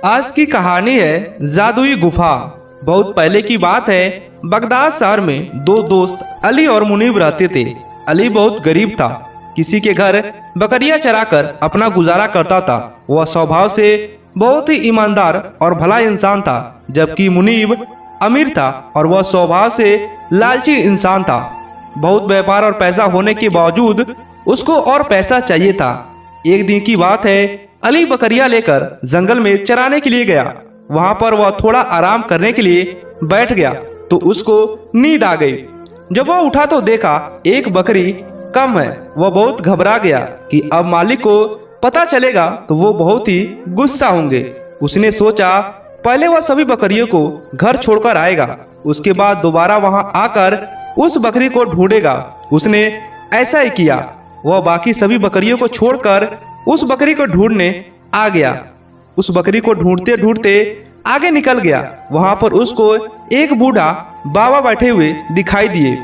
आज की कहानी है जादुई गुफा। बहुत पहले की बात है। बगदाद शहर में दो दोस्त अली और मुनीब रहते थे। अली बहुत गरीब था। किसी के घर बकरियां चराकर अपना गुजारा करता था। वह स्वभाव से बहुत ही ईमानदार और भला इंसान था, जबकि मुनीब अमीर था और वह स्वभाव से लालची इंसान था। बहुत व्यापार और पैसा होने के बावजूद उसको और पैसा चाहिए था। एक दिन की बात है, अली बकरियां लेकर जंगल में चराने के लिए गया। वहां पर वह थोड़ा आराम करने के लिए बैठ गया तो उसको नींद आ गई। जब वह उठा तो देखा एक बकरी कम है। वह बहुत घबरा गया कि अब मालिक को पता चलेगा तो वो बहुत ही गुस्सा होंगे। उसने सोचा पहले वह सभी बकरियों को घर छोड़कर आएगा, उसके बाद दोबारा वहां आकर उस बकरी को ढूंढेगा। उसने ऐसा ही किया। वह बाकी सभी बकरियों को छोड़कर उस बकरी को ढूंढने आ गया। उस बकरी को ढूंढते ढूंढते आगे निकल गया। वहां पर उसको एक बूढ़ा बाबा बैठे हुए दिखाई दिए।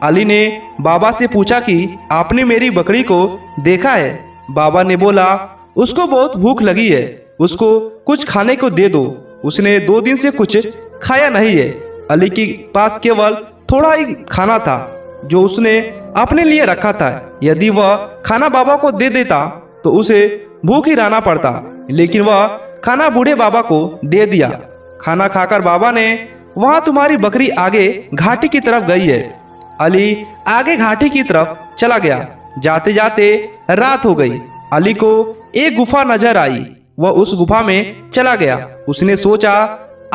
अली ने बाबा से पूछा कि आपने मेरी बकरी को देखा है? बाबा ने बोला उसको बहुत भूख लगी है, उसको कुछ खाने को दे दो। उसने 2 दिन से कुछ खाया नहीं है। अली के पास केवल थोड़ा ही खाना था जो उसने अपने लिए रखा था। यदि वह खाना बाबा को दे देता तो उसे भूख ही रहना पड़ता, लेकिन वह खाना बूढ़े बाबा को दे दिया। खाना खाकर बाबा ने वहां तुम्हारी बकरी आगे घाटी की तरफ गई है। अली आगे घाटी की तरफ चला गया। जाते जाते रात हो गई। अली को एक गुफा नजर आई। वह उस गुफा में चला गया। उसने सोचा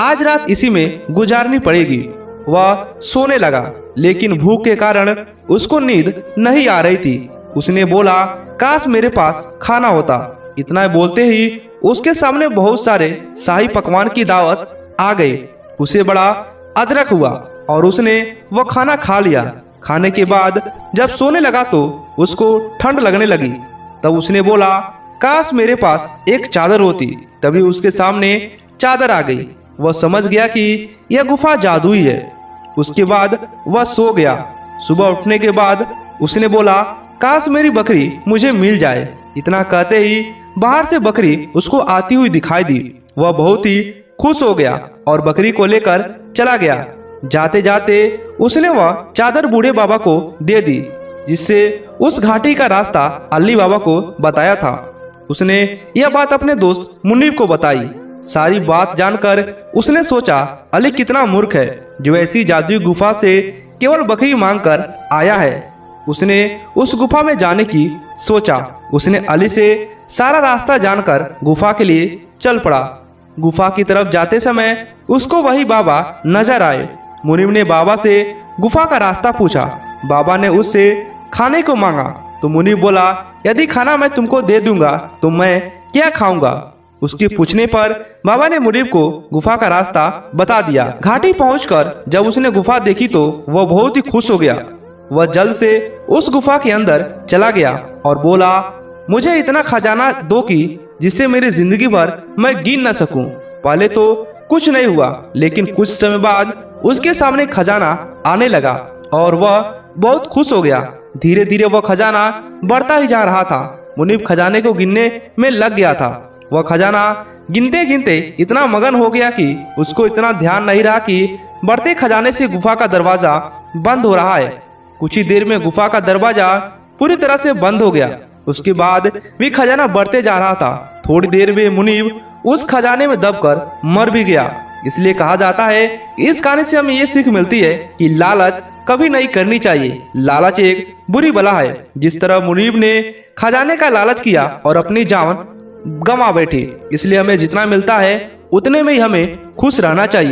आज रात इसी में गुजारनी पड़ेगी। वह सोने लगा, लेकिन भूख के कारण उसको नींद नहीं आ रही थी। उसने बोला काश मेरे पास खाना होता। इतना बोलते ही उसके सामने बहुत सारे शाही पकवान की दावत आ गई। उसे बड़ा अजरक हुआ और उसने वह खाना खा लिया। खाने के बाद जब सोने लगा तो उसको ठंड लगने लगी। तब उसने बोला काश मेरे पास एक चादर होती। तभी उसके सामने चादर आ गई। वह समझ गया कि यह गुफा जादुई है। उसके बाद वह सो गया। सुबह उठने के बाद उसने बोला काश मेरी बकरी मुझे मिल जाए। इतना कहते ही बाहर से बकरी उसको आती हुई दिखाई दी। वह बहुत ही खुश हो गया और बकरी को लेकर चला गया। जाते जाते उसने वह चादर बूढ़े बाबा को दे दी, जिससे उस घाटी का रास्ता अली बाबा को बताया था। उसने यह बात अपने दोस्त मुनीब को बताई। सारी बात जानकर उसने सोचा अली कितना मूर्ख है जो ऐसी जादुई गुफा से केवल बकरी मांगकर आया है। उसने उस गुफा में जाने की सोचा। उसने अली से सारा रास्ता जानकर गुफा के लिए चल पड़ा। गुफा की तरफ जाते समय उसको वही बाबा नजर आए। मुनीब ने बाबा से गुफा का रास्ता पूछा। बाबा ने उससे खाने को मांगा तो मुनीब बोला यदि खाना मैं तुमको दे दूंगा तो मैं क्या खाऊंगा? उसके पूछने पर बाबा ने मुनीब को गुफा का रास्ता बता दिया। घाटी पहुंचकर जब उसने गुफा देखी तो वह बहुत ही खुश हो गया। वह जल्द से उस गुफा के अंदर चला गया और बोला मुझे इतना खजाना दो कि जिससे मेरी जिंदगी भर मैं गिन न सकूं। पहले तो कुछ नहीं हुआ, लेकिन कुछ समय बाद उसके सामने खजाना आने लगा और वह बहुत खुश हो गया। धीरे धीरे वह खजाना बढ़ता ही जा रहा था। मुनीब खजाने को गिनने में लग गया था। वह खजाना गिनते गिनते इतना मगन हो गया कि उसको इतना ध्यान नहीं रहा कि बढ़ते खजाने से गुफा का दरवाजा बंद हो रहा है। कुछ ही देर में गुफा का दरवाजा पूरी तरह से बंद हो गया। उसके बाद भी खजाना बढ़ते जा रहा था। थोड़ी देर में मुनीब उस खजाने में दबकर मर भी गया। इसलिए कहा जाता है इस कहानी से हमें ये सीख मिलती है कि लालच कभी नहीं करनी चाहिए। लालच एक बुरी बला है। जिस तरह मुनीब ने खजाने का लालच किया और अपनी जान गंवा बैठी। इसलिए हमें जितना मिलता है उतने में ही हमें खुश रहना चाहिए।